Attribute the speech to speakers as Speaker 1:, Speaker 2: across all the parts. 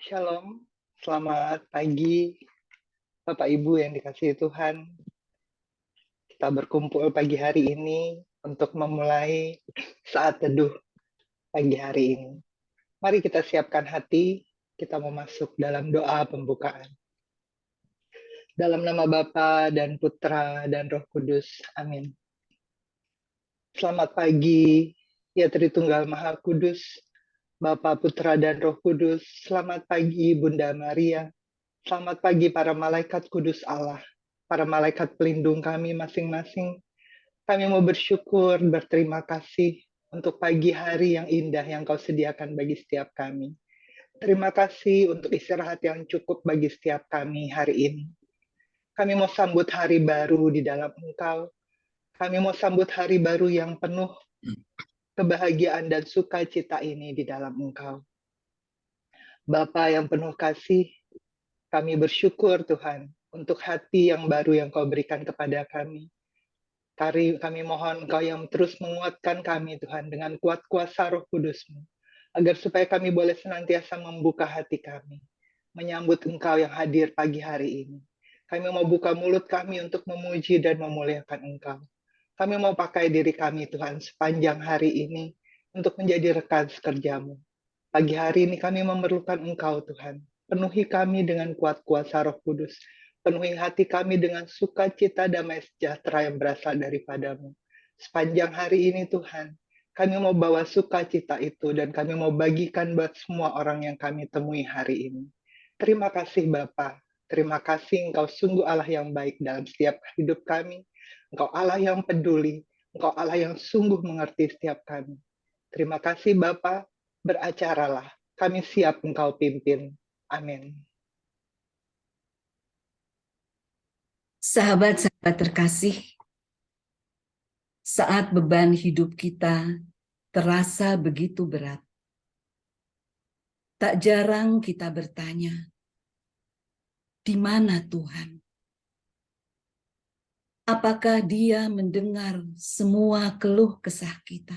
Speaker 1: Shalom, selamat pagi Bapak Ibu yang dikasihi Tuhan. Kita berkumpul pagi hari ini untuk memulai saat teduh pagi hari ini. Mari kita siapkan hati, kita mau masuk dalam doa pembukaan. Dalam nama Bapa dan Putra dan Roh Kudus, amin. Selamat pagi, ya Tritunggal Maha Kudus, Bapa, Putra, dan Roh Kudus. Selamat pagi Bunda Maria. Selamat pagi para malaikat kudus Allah, para malaikat pelindung kami masing-masing. Kami mau bersyukur, berterima kasih untuk pagi hari yang indah yang Kau sediakan bagi setiap kami. Terima kasih untuk istirahat yang cukup bagi setiap kami hari ini. Kami mau sambut hari baru di dalam Engkau. Kami mau sambut hari baru yang penuh kebahagiaan dan sukacita ini di dalam Engkau. Bapa yang penuh kasih, kami bersyukur Tuhan untuk hati yang baru yang Kau berikan kepada kami. Kami mohon Engkau yang terus menguatkan kami Tuhan dengan kuat kuasa Roh Kudus-Mu, agar supaya kami boleh senantiasa membuka hati kami, menyambut Engkau yang hadir pagi hari ini. Kami mau buka mulut kami untuk memuji dan memuliakan Engkau. Kami mau pakai diri kami Tuhan sepanjang hari ini untuk menjadi rekan sekerja-Mu. Pagi hari ini kami memerlukan Engkau Tuhan. Penuhi kami dengan kuat kuasa Roh Kudus. Penuhi hati kami dengan sukacita damai sejahtera yang berasal daripada-Mu. Sepanjang hari ini Tuhan, kami mau bawa sukacita itu dan kami mau bagikan buat semua orang yang kami temui hari ini. Terima kasih Bapa. Terima kasih Engkau sungguh Allah yang baik dalam setiap hidup kami. Engkau Allah yang peduli. Engkau Allah yang sungguh mengerti setiap kami. Terima kasih Bapa. Beracaralah. Kami siap Engkau pimpin. Amin.
Speaker 2: Sahabat-sahabat terkasih, saat beban hidup kita terasa begitu berat, tak jarang kita bertanya, di mana Tuhan? Apakah Dia mendengar semua keluh kesah kita?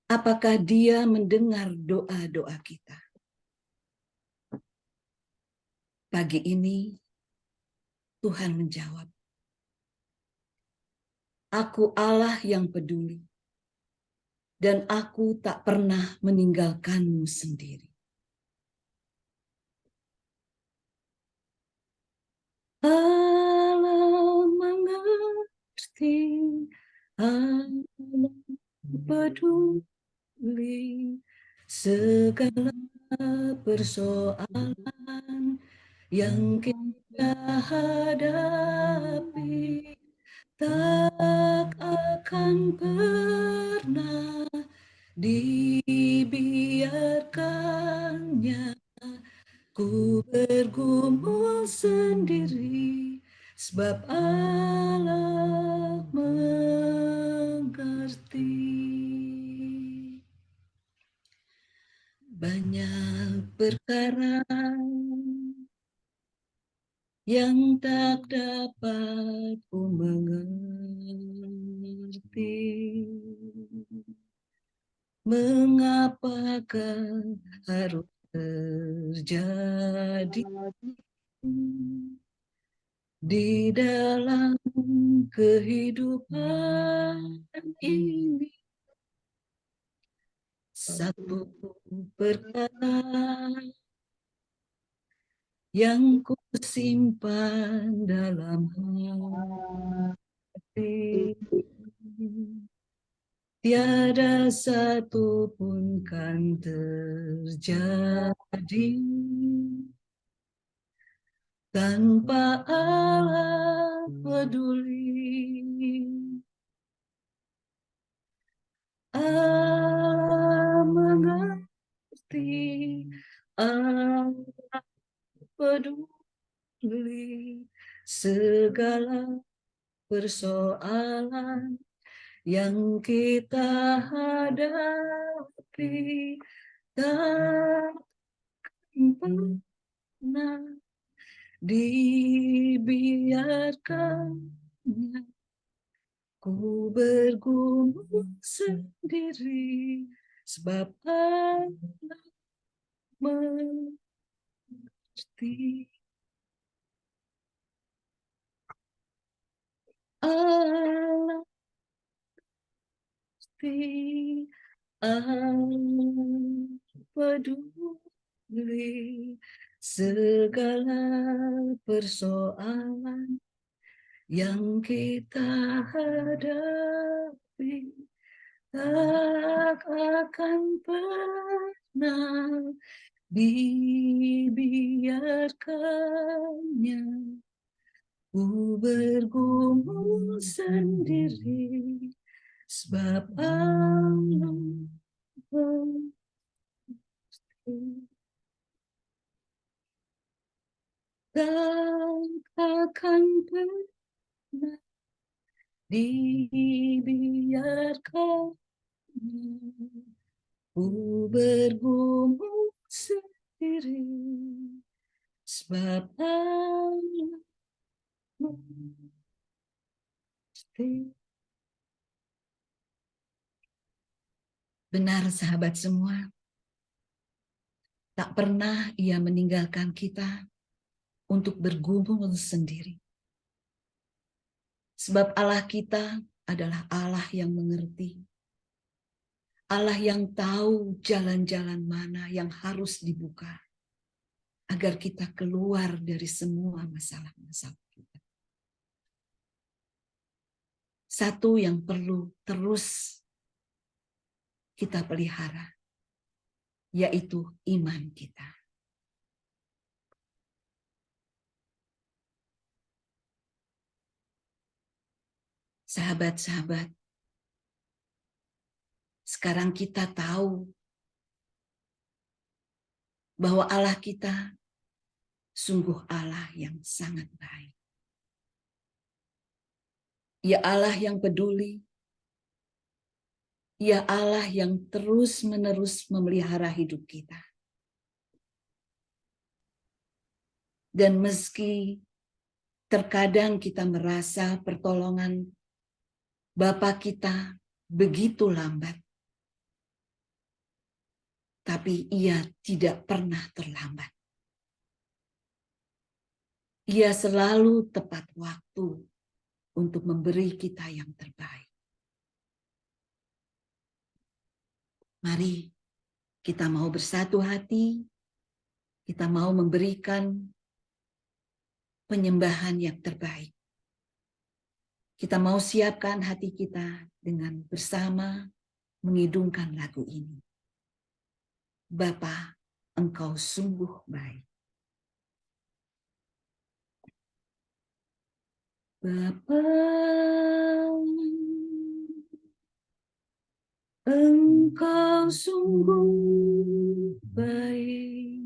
Speaker 2: Apakah Dia mendengar doa-doa kita? Pagi ini, Tuhan menjawab, Aku Allah yang peduli, dan aku tak pernah meninggalkanmu sendiri. Allah mengerti, Allah peduli segala persoalan yang kita hadapi, tak akan pernah dibiarkannya ku bergumul sendiri, sebab Allah mengerti. Banyak perkara yang tak dapat ku mengerti. Mengapakah harus terjadi di dalam kehidupan ini? Satu perkara yang ku simpan dalam hati, tiada satu pun kan terjadi tanpa Allah peduli. Allah mengerti, Allah peduli segala persoalan yang kita hadapi, tak pernah dibiarkannya ku bergumul sendiri, sebab Allah mengerti. Allah pasti akan peduli segala persoalan yang kita hadapi, tak akan pernah dibiarkannya. Ku bergumul sendiri, sebab Allah tak akan pernah dibiarkan. Ku bergumul sendiri, sebab Allah pasti. Benar sahabat semua, tak pernah Ia meninggalkan kita untuk bergumul sendiri. Sebab Allah kita adalah Allah yang mengerti. Allah yang tahu jalan-jalan mana yang harus dibuka agar kita keluar dari semua masalah-masalah kita. Satu yang perlu terus kita pelihara, yaitu iman kita. Sahabat-sahabat, sekarang kita tahu bahwa Allah kita sungguh Allah yang sangat baik. Ia Allah yang peduli. Ia Allah yang terus-menerus memelihara hidup kita. Dan meski terkadang kita merasa pertolongan Bapa kita begitu lambat, tapi Ia tidak pernah terlambat. Ia selalu tepat waktu untuk memberi kita yang terbaik. Mari kita mau bersatu hati, kita mau memberikan penyembahan yang terbaik. Kita mau siapkan hati kita dengan bersama mengidungkan lagu ini. Bapa, Engkau sungguh baik. Bapa, Engkau sungguh baik.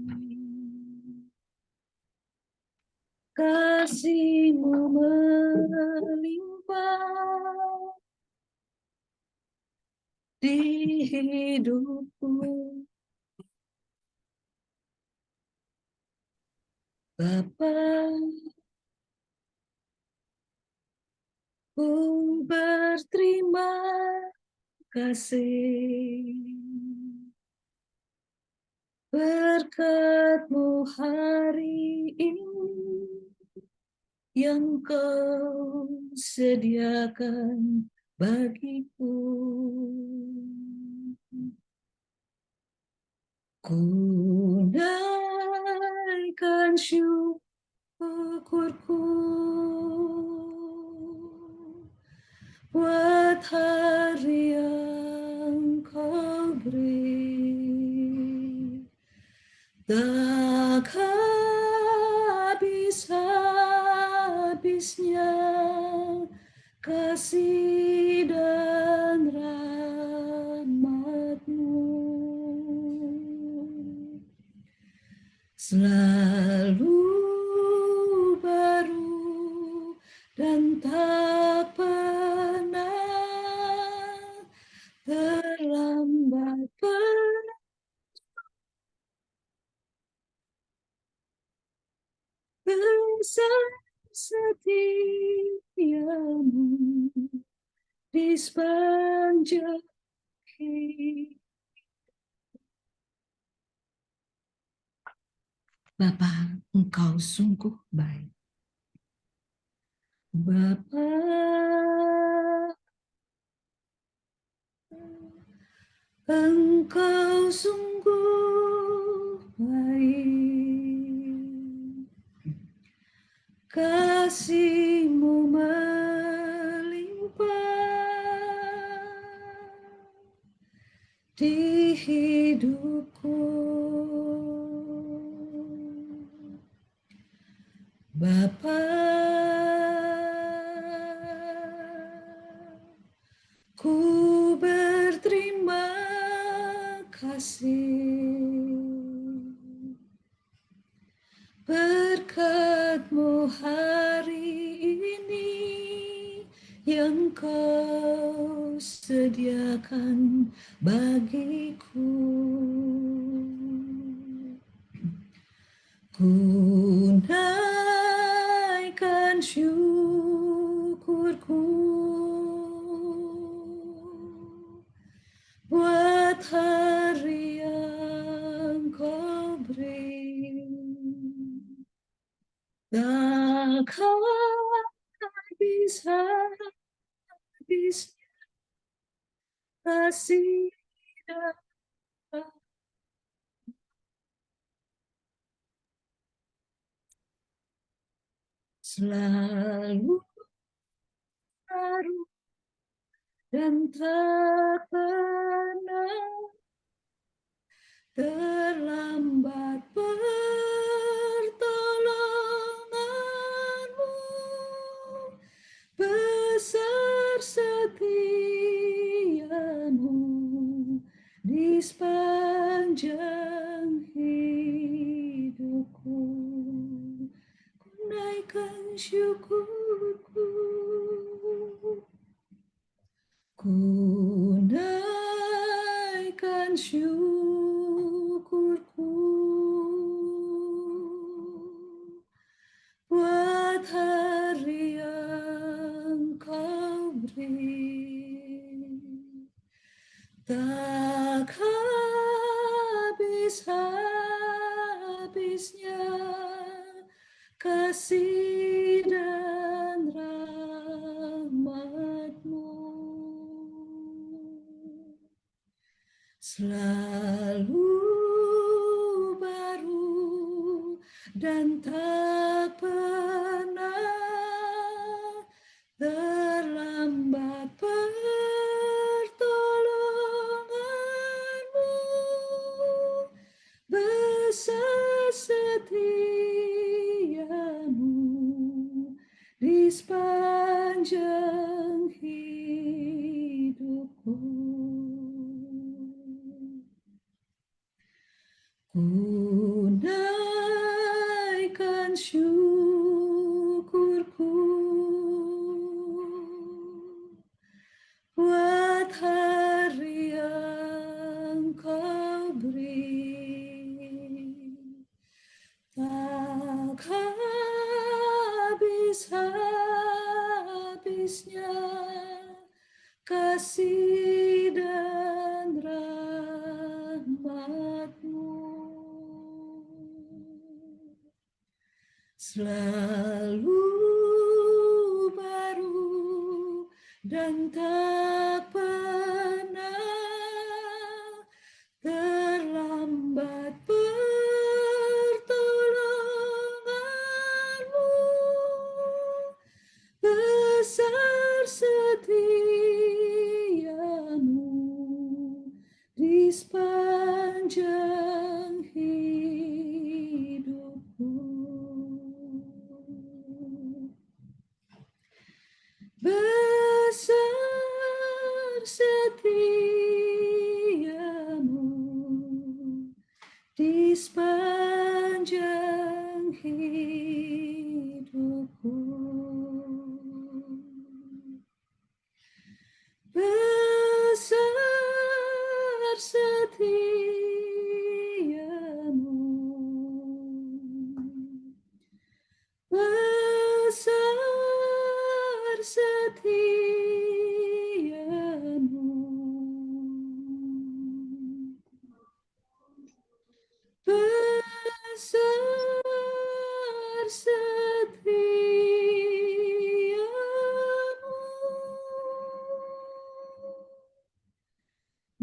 Speaker 2: Kasih-Mu melimpah di hidupku. Bapa, ku berterima kasih. Berkat-Mu hari ini yang Kau sediakan bagiku. Ku naikkan syukurku buat hari yang Kau beri. Tak habis-habisnya kasih dan rahmat-Mu. Selalu baru dan tak pernah terlambat. Besar setiamu di sepanjang hidup. Bapa, Engkau sungguh baik. Bapa, Engkau sungguh baik. Kasih-Mu melimpah di hidupku. Bapa, ku berterima kasih berkat-Mu hari ini yang Kau sediakan bagiku. Ku naikkan syukurku buat hari yang Kau beri. Takkan habis kasih dan selalu baru dan tak pernah terlambat pertolongan-Mu, besar setia-Mu di sepanjang hidupku. Ku naikkan syukurku, ku naikkan syukurku buat hari yang Kau beri. Tak habis-habisnya kasih dan rahmat-Mu, selalu baru dan tak pernah terlambat pertolongan-Mu, besar setia-Mu di sepanjang hidupku. Ku naikkan syukurku buat hari yang Kau beri. Tak habis-habisnya kasih dan rahmat-Mu, selalu baru dan tak pernah terlambat pertolongan-Mu, besar setia-Mu di sepanjang hidupku. Besar setia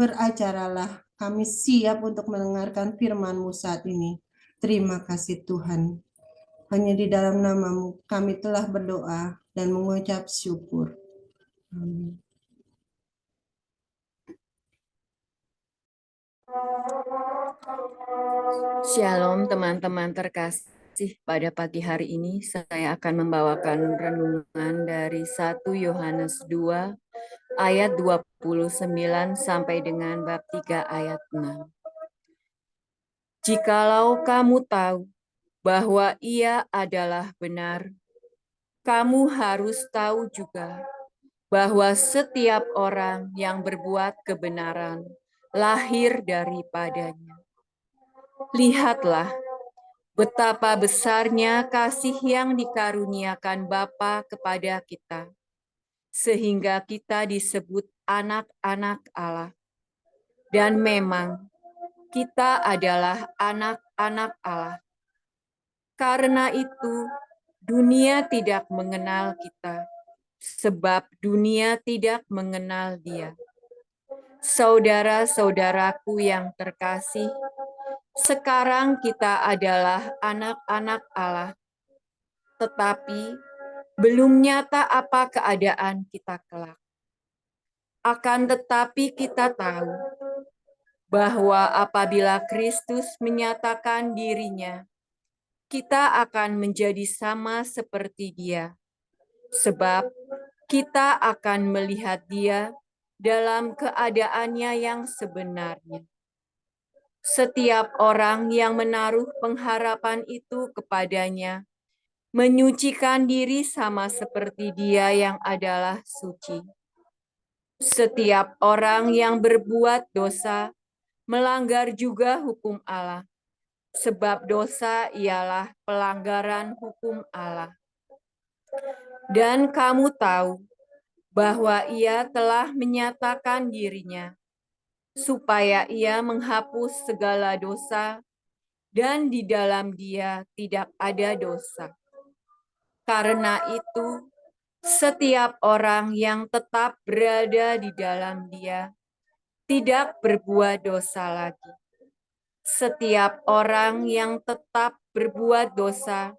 Speaker 3: Beracaralah, kami siap untuk mendengarkan firman-Mu saat ini. Terima kasih Tuhan. Hanya di dalam nama-Mu kami telah berdoa dan mengucap syukur. Amin.
Speaker 4: Shalom teman-teman terkasih, pada pagi hari ini saya akan membawakan renungan dari 1 Yohanes 2 ayat 29 sampai dengan bab 3 ayat 6. Jikalau kamu tahu bahwa Ia adalah benar, kamu harus tahu juga bahwa setiap orang yang berbuat kebenaran lahir daripadanya. Lihatlah betapa besarnya kasih yang dikaruniakan Bapa kepada kita, sehingga kita disebut anak-anak Allah. Dan memang kita adalah anak-anak Allah. Karena itu, dunia tidak mengenal kita, sebab dunia tidak mengenal Dia. Saudara-saudaraku yang terkasih, sekarang kita adalah anak-anak Allah, tetapi belum nyata apa keadaan kita kelak. Akan tetapi kita tahu bahwa apabila Kristus menyatakan dirinya, kita akan menjadi sama seperti Dia, sebab kita akan melihat Dia dalam keadaannya yang sebenarnya. Setiap orang yang menaruh pengharapan itu kepadanya menyucikan diri sama seperti Dia yang adalah suci. Setiap orang yang berbuat dosa melanggar juga hukum Allah, sebab dosa ialah pelanggaran hukum Allah. Dan kamu tahu bahwa Ia telah menyatakan dirinya, supaya Ia menghapus segala dosa, dan di dalam Dia tidak ada dosa. Karena itu, setiap orang yang tetap berada di dalam Dia tidak berbuat dosa lagi. Setiap orang yang tetap berbuat dosa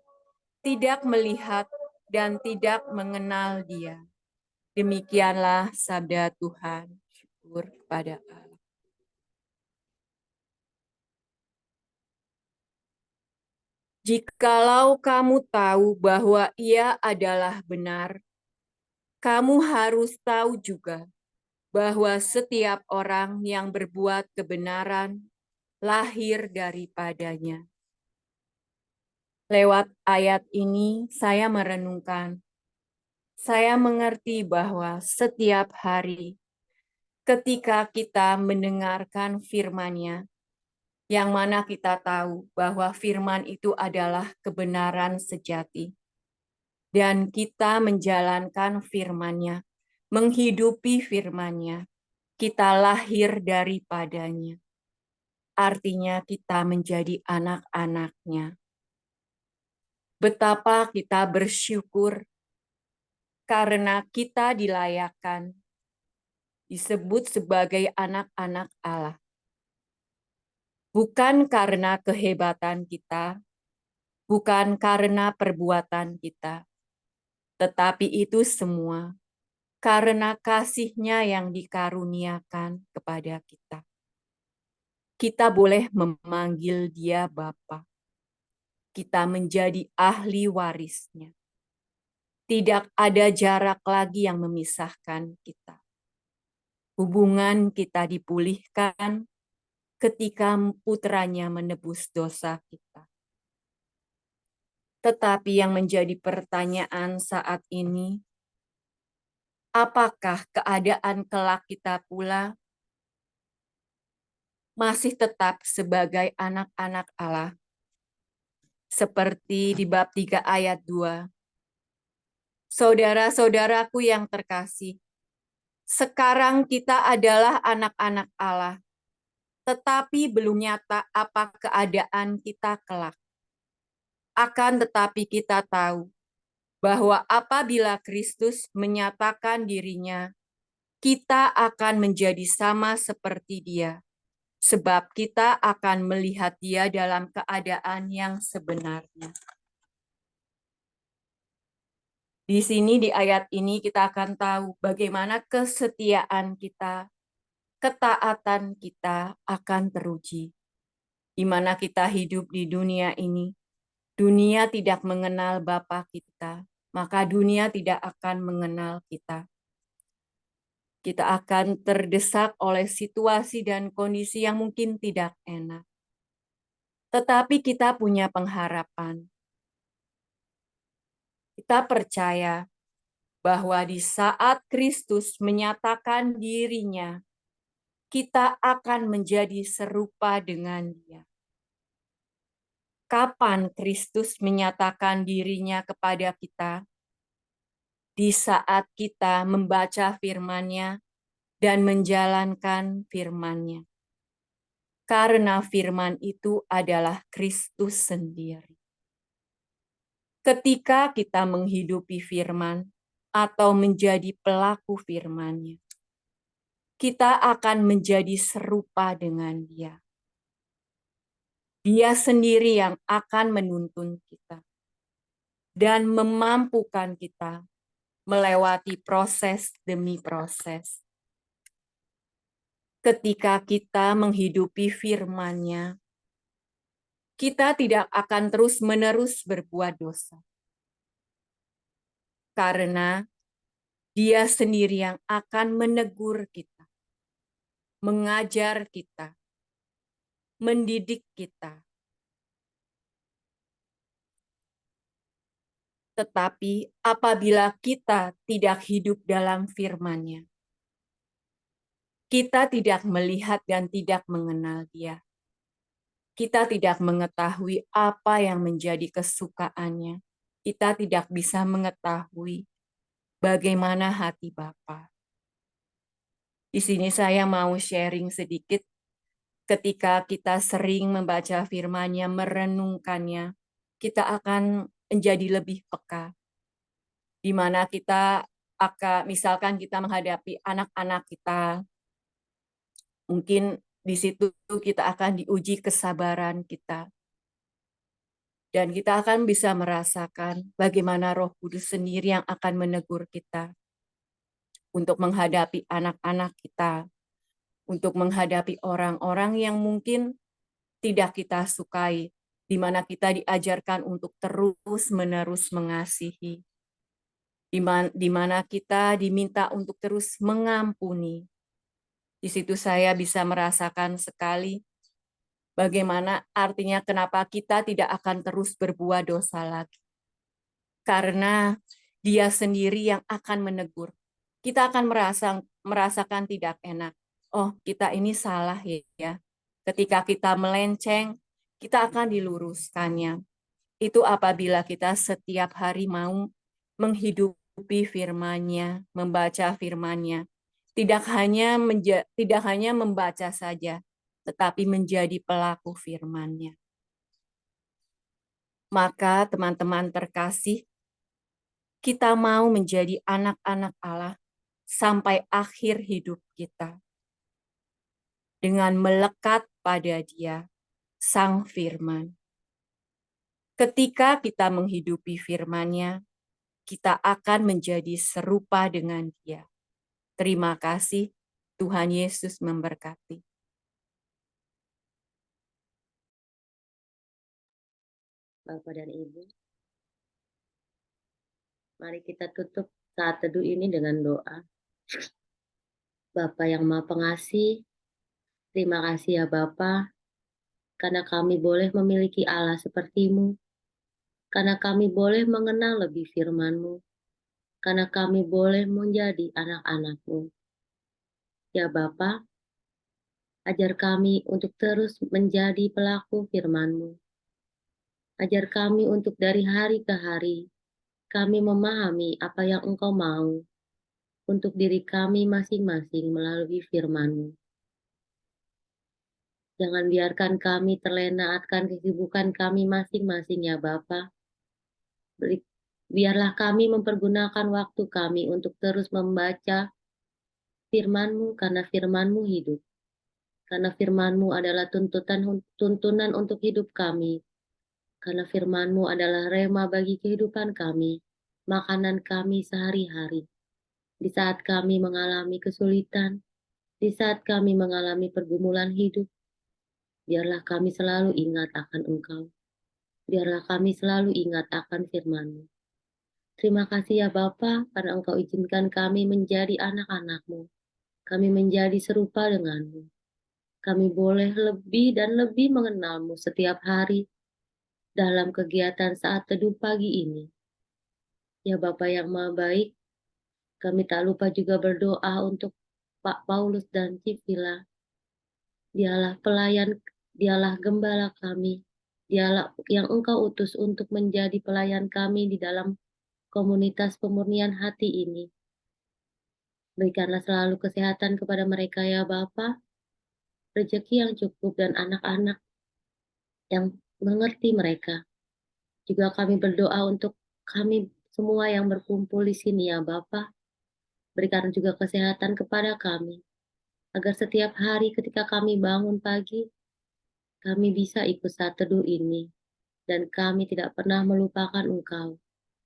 Speaker 4: tidak melihat dan tidak mengenal Dia. Demikianlah sabda Tuhan. Syukur kepada Allah. Jikalau kamu tahu bahwa Ia adalah benar, kamu harus tahu juga bahwa setiap orang yang berbuat kebenaran lahir daripadanya. Lewat ayat ini saya merenungkan, saya mengerti bahwa setiap hari ketika kita mendengarkan firman-Nya, yang mana kita tahu bahwa firman itu adalah kebenaran sejati, dan kita menjalankan firman-Nya, menghidupi firman-Nya, kita lahir daripadanya. Artinya kita menjadi anak-anak-Nya. Betapa kita bersyukur karena kita dilayakkan disebut sebagai anak-anak Allah. Bukan karena kehebatan kita, bukan karena perbuatan kita, tetapi itu semua karena kasih-Nya yang dikaruniakan kepada kita. Kita boleh memanggil Dia Bapa. Kita menjadi ahli waris-Nya. Tidak ada jarak lagi yang memisahkan kita. Hubungan kita dipulihkan ketika putranya menebus dosa kita. Tetapi yang menjadi pertanyaan saat ini, apakah keadaan kelak kita pula masih tetap sebagai anak-anak Allah? Seperti di bab 3 ayat 2. Saudara-saudaraku yang terkasih, sekarang kita adalah anak-anak Allah, tetapi belum nyata apa keadaan kita kelak. Akan tetapi kita tahu bahwa apabila Kristus menyatakan dirinya, kita akan menjadi sama seperti Dia, sebab kita akan melihat Dia dalam keadaan yang sebenarnya. Di sini, di ayat ini, kita akan tahu bagaimana kesetiaan kita, ketaatan kita akan teruji. Di mana kita hidup di dunia ini, dunia tidak mengenal Bapa kita, maka dunia tidak akan mengenal kita. Kita akan terdesak oleh situasi dan kondisi yang mungkin tidak enak. Tetapi kita punya pengharapan. Kita percaya bahwa di saat Kristus menyatakan dirinya, kita akan menjadi serupa dengan Dia. Kapan Kristus menyatakan dirinya kepada kita? Di saat kita membaca firman-Nya dan menjalankan firman-Nya. Karena firman itu adalah Kristus sendiri. Ketika kita menghidupi firman atau menjadi pelaku firman-Nya, kita akan menjadi serupa dengan Dia. Dia sendiri yang akan menuntun kita dan memampukan kita melewati proses demi proses. Ketika kita menghidupi firman-Nya, kita tidak akan terus-menerus berbuat dosa. Karena Dia sendiri yang akan menegur kita, mengajar kita, mendidik kita. Tetapi apabila kita tidak hidup dalam firman-Nya, kita tidak melihat dan tidak mengenal Dia. Kita tidak mengetahui apa yang menjadi kesukaannya. Kita tidak bisa mengetahui bagaimana hati Bapa. Di sini saya mau sharing sedikit. Ketika kita sering membaca firman-Nya, merenungkannya, kita akan menjadi lebih peka. Di mana kita akan, misalkan kita menghadapi anak-anak kita, mungkin di situ kita akan diuji kesabaran kita. Dan kita akan bisa merasakan bagaimana Roh Kudus sendiri yang akan menegur kita untuk menghadapi anak-anak kita, untuk menghadapi orang-orang yang mungkin tidak kita sukai, di mana kita diajarkan untuk terus-menerus mengasihi, di mana kita diminta untuk terus mengampuni. Di situ saya bisa merasakan sekali bagaimana artinya kenapa kita tidak akan terus berbuat dosa lagi. Karena Dia sendiri yang akan menegur. Kita akan merasakan tidak enak. Oh, kita ini salah ya. Ketika kita melenceng, kita akan diluruskannya. Itu apabila kita setiap hari mau menghidupi firman-Nya, membaca firman-Nya. Tidak hanya membaca saja, tetapi menjadi pelaku firman-Nya. Maka teman-teman terkasih, kita mau menjadi anak-anak Allah sampai akhir hidup kita. Dengan melekat pada Dia, Sang Firman. Ketika kita menghidupi firman-Nya, kita akan menjadi serupa dengan Dia. Terima kasih, Tuhan Yesus memberkati.
Speaker 5: Bapak dan Ibu, mari kita tutup saat teduh ini dengan doa. Bapa yang Maha Pengasih, terima kasih ya Bapa, karena kami boleh memiliki Allah seperti-Mu, karena kami boleh mengenal lebih firman-Mu, karena kami boleh menjadi anak-anak-Mu. Ya Bapa, ajar kami untuk terus menjadi pelaku firman-Mu. Ajar kami untuk dari hari ke hari, kami memahami apa yang Engkau mau untuk diri kami masing-masing melalui firman-Mu. Jangan biarkan kami terlena akan kesibukan kami masing-masing ya Bapa. Biarlah kami mempergunakan waktu kami untuk terus membaca firman-Mu, karena firman-Mu hidup. Karena firman-Mu adalah tuntunan untuk hidup kami. Karena firman-Mu adalah rema bagi kehidupan kami, makanan kami sehari-hari. Di saat kami mengalami kesulitan, di saat kami mengalami pergumulan hidup, biarlah kami selalu ingat akan Engkau. Biarlah kami selalu ingat akan firman-Mu. Terima kasih ya Bapa, karena Engkau izinkan kami menjadi anak-anak-Mu. Kami menjadi serupa dengan-Mu. Kami boleh lebih dan lebih mengenal-Mu setiap hari dalam kegiatan saat teduh pagi ini. Ya Bapa yang Maha Baik, kami tak lupa juga berdoa untuk Pak Paulus dan Cipila. Dialah pelayan, dialah gembala kami, dialah yang Engkau utus untuk menjadi pelayan kami di dalam komunitas pemurnian hati ini. Berikanlah selalu kesehatan kepada mereka ya Bapa, rezeki yang cukup dan anak-anak yang mengerti mereka. Juga kami berdoa untuk kami semua yang berkumpul di sini ya Bapa. Berikan juga kesehatan kepada kami, agar setiap hari ketika kami bangun pagi, kami bisa ikut saat teduh ini, dan kami tidak pernah melupakan Engkau.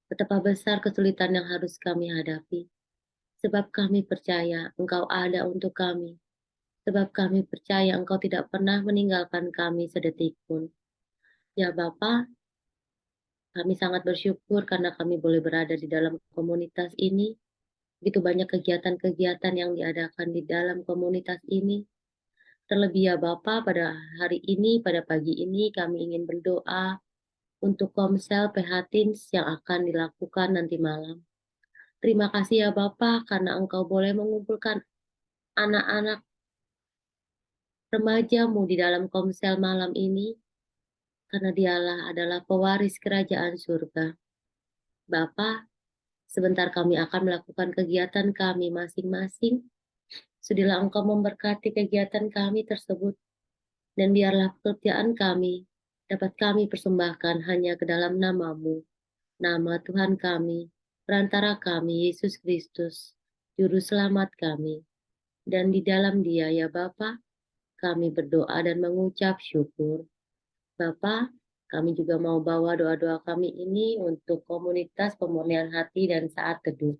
Speaker 5: Betapa besar kesulitan yang harus kami hadapi, sebab kami percaya Engkau ada untuk kami, sebab kami percaya Engkau tidak pernah meninggalkan kami sedetik pun. Ya Bapa, kami sangat bersyukur karena kami boleh berada di dalam komunitas ini. Begitu banyak kegiatan-kegiatan yang diadakan di dalam komunitas ini. Terlebih ya Bapa, pada hari ini, pada pagi ini kami ingin berdoa untuk Komsel PH Teens yang akan dilakukan nanti malam. Terima kasih ya Bapa, karena Engkau boleh mengumpulkan anak-anak remaja-Mu di dalam Komsel malam ini, karena dialah adalah pewaris kerajaan surga. Bapa, sebentar kami akan melakukan kegiatan kami masing-masing. Sudilah Engkau memberkati kegiatan kami tersebut, dan biarlah pekerjaan kami dapat kami persembahkan hanya ke dalam nama-Mu, nama Tuhan kami, perantara kami, Yesus Kristus, Juru Selamat kami. Dan di dalam Dia ya Bapa, kami berdoa dan mengucap syukur. Bapa, kami juga mau bawa doa-doa kami ini untuk komunitas pemurnian hati dan saat teduh.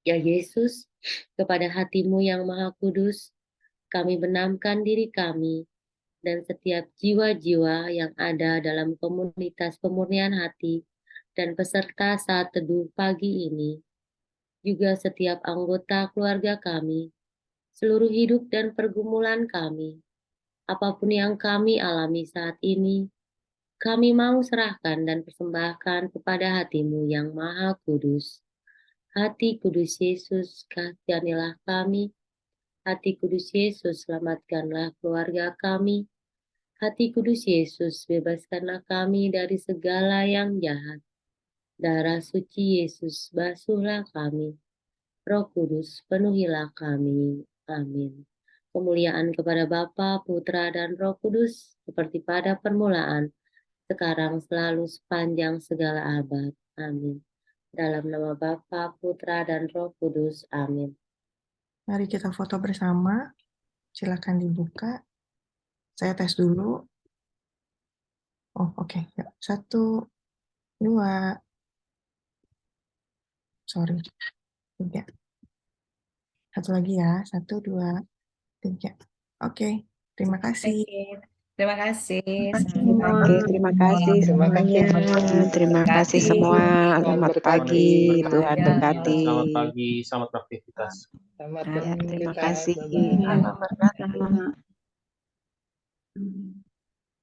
Speaker 5: Ya Yesus, kepada hati-Mu yang Maha Kudus, kami benamkan diri kami dan setiap jiwa-jiwa yang ada dalam komunitas pemurnian hati dan peserta saat teduh pagi ini. Juga setiap anggota keluarga kami, seluruh hidup dan pergumulan kami, apapun yang kami alami saat ini, kami mau serahkan dan persembahkan kepada hati-Mu yang Maha Kudus. Hati Kudus Yesus, kasihanilah kami. Hati Kudus Yesus, selamatkanlah keluarga kami. Hati Kudus Yesus, bebaskanlah kami dari segala yang jahat. Darah suci Yesus, basuhlah kami. Roh Kudus, penuhilah kami. Amin. Kemuliaan kepada Bapa, Putra, dan Roh Kudus, seperti pada permulaan, sekarang selalu sepanjang segala abad. Amin. Dalam nama Bapa, Putra, dan Roh Kudus. Amin.
Speaker 6: Mari kita foto bersama. Silakan dibuka. Saya tes dulu. Oh, oke. Yuk. 1, 2. Sorry. 3. Satu lagi ya. 1, 2, 3. Oke. Terima kasih.
Speaker 4: Terima kasih.
Speaker 7: Oke, terima kasih
Speaker 1: Terima kasih
Speaker 7: semuanya. Terima kasih semua. Selamat pagi. Tuhan berkati.
Speaker 8: Selamat pagi, selamat beraktivitas.
Speaker 1: Selamat
Speaker 7: Ya, terima
Speaker 1: beraktivitas.
Speaker 7: kasih.
Speaker 1: Bye-bye.
Speaker 7: Selamat berkati.